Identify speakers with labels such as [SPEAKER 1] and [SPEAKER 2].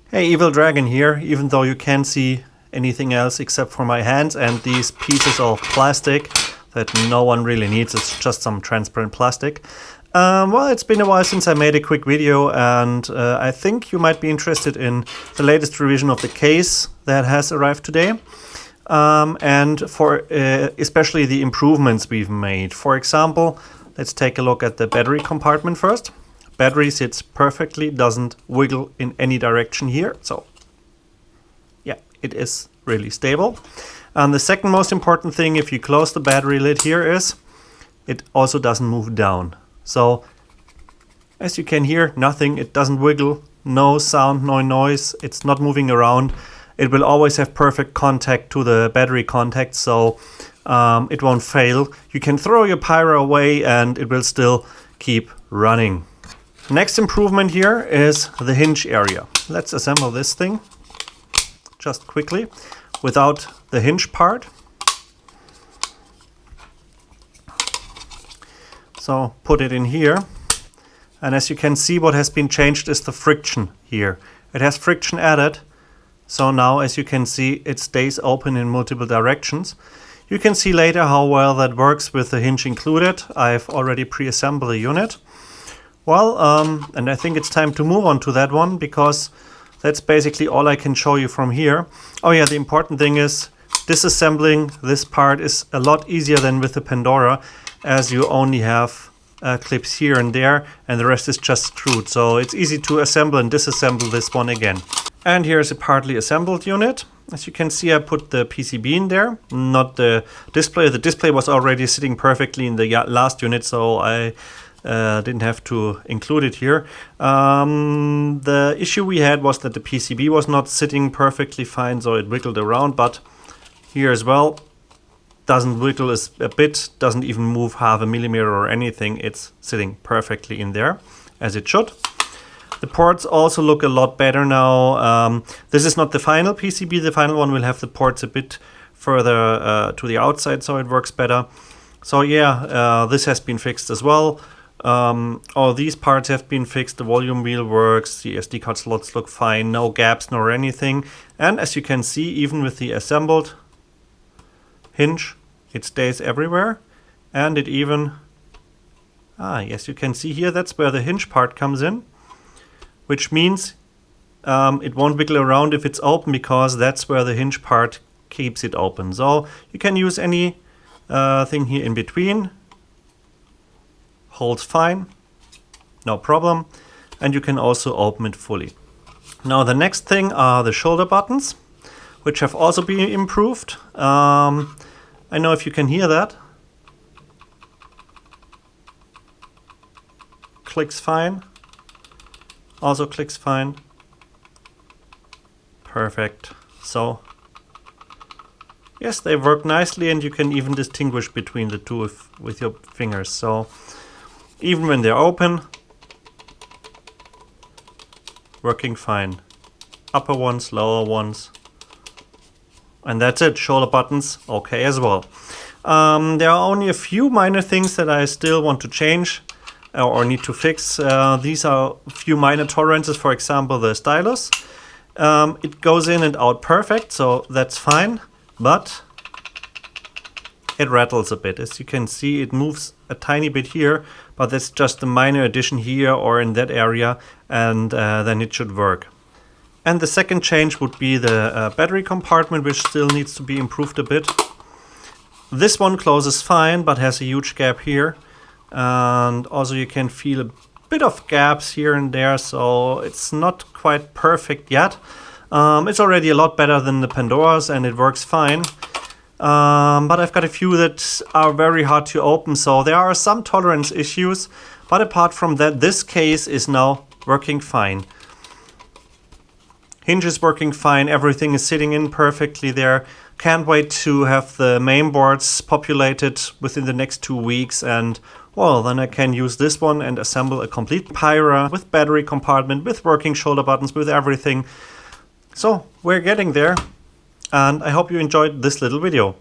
[SPEAKER 1] Hey, Evil Dragon here, even though you can't see anything else except for my hands and these pieces of plastic that no one really needs. It's just some transparent plastic. Well, it's been a while since I made a quick video, and I think you might be interested in the latest revision of the case that has arrived today. And for especially the improvements we've made. For example, let's take a look at the battery compartment first. Battery sits perfectly, doesn't wiggle in any direction here. So yeah, it is really stable. And the second most important thing, if you close the battery lid here, is it also doesn't move down. So as you can hear, nothing, it doesn't wiggle, no sound, no noise, it's not moving around. It will always have perfect contact to the battery contact, so it won't fail. You can throw your Pyra away and it will still keep running. Next improvement here is the hinge area. Let's assemble this thing just quickly without the hinge part. So put it in here, and as you can see, what has been changed is the friction here. It has friction added, so now as you can see it stays open in multiple directions. You can see later how well that works with the hinge included. I've already pre-assembled the unit. Well, and I think it's time to move on to that one, because that's basically all I can show you from here. Oh yeah, the important thing is disassembling this part is a lot easier than with the Pandora, as you only have clips here and there, and the rest is just screwed. So it's easy to assemble and disassemble this one again. And here's a partly assembled unit. As you can see, I put the PCB in there, not the display. The display was already sitting perfectly in the last unit, so I didn't have to include it here. The issue we had was that the PCB was not sitting perfectly fine, so it wiggled around, but here as well, doesn't wiggle a bit, doesn't even move half a millimeter or anything. It's sitting perfectly in there, as it should. The ports also look a lot better now. This is not the final PCB. The final one will have the ports a bit further to the outside, so it works better. So yeah, this has been fixed as well. All these parts have been fixed. The volume wheel works, the SD card slots look fine, no gaps nor anything. And as you can see, even with the assembled hinge, it stays everywhere. And it even, yes, you can see here, that's where the hinge part comes in, which means it won't wiggle around if it's open, because that's where the hinge part keeps it open. So you can use any thing here in between. Holds fine, no problem, and you can also open it fully. Now the next thing are the shoulder buttons, which have also been improved. I know if you can hear that. Clicks fine, also clicks fine. Perfect. So yes, they work nicely, and you can even distinguish between the two with your fingers. So even when they're open, working fine. Upper ones, lower ones. And that's it. Shoulder buttons, okay as well. There are only a few minor things that I still want to change or need to fix. These are a few minor tolerances. For example, the stylus. It goes in and out perfect, so that's fine. But it rattles a bit. As you can see, it moves a tiny bit here, but that's just a minor addition here or in that area, and then it should work. And the second change would be the battery compartment, which still needs to be improved a bit. This one closes fine, but has a huge gap here, and also you can feel a bit of gaps here and there, so it's not quite perfect yet. It's already a lot better than the Pandoras, and it works fine. But I've got a few that are very hard to open, so there are some tolerance issues. But apart from that, this case is now working fine. Hinge is working fine, everything is sitting in perfectly there. Can't wait to have the main boards populated within the next 2 weeks, and well, then I can use this one and assemble a complete Pyra with battery compartment, with working shoulder buttons, with everything. So we're getting there. And I hope you enjoyed this little video.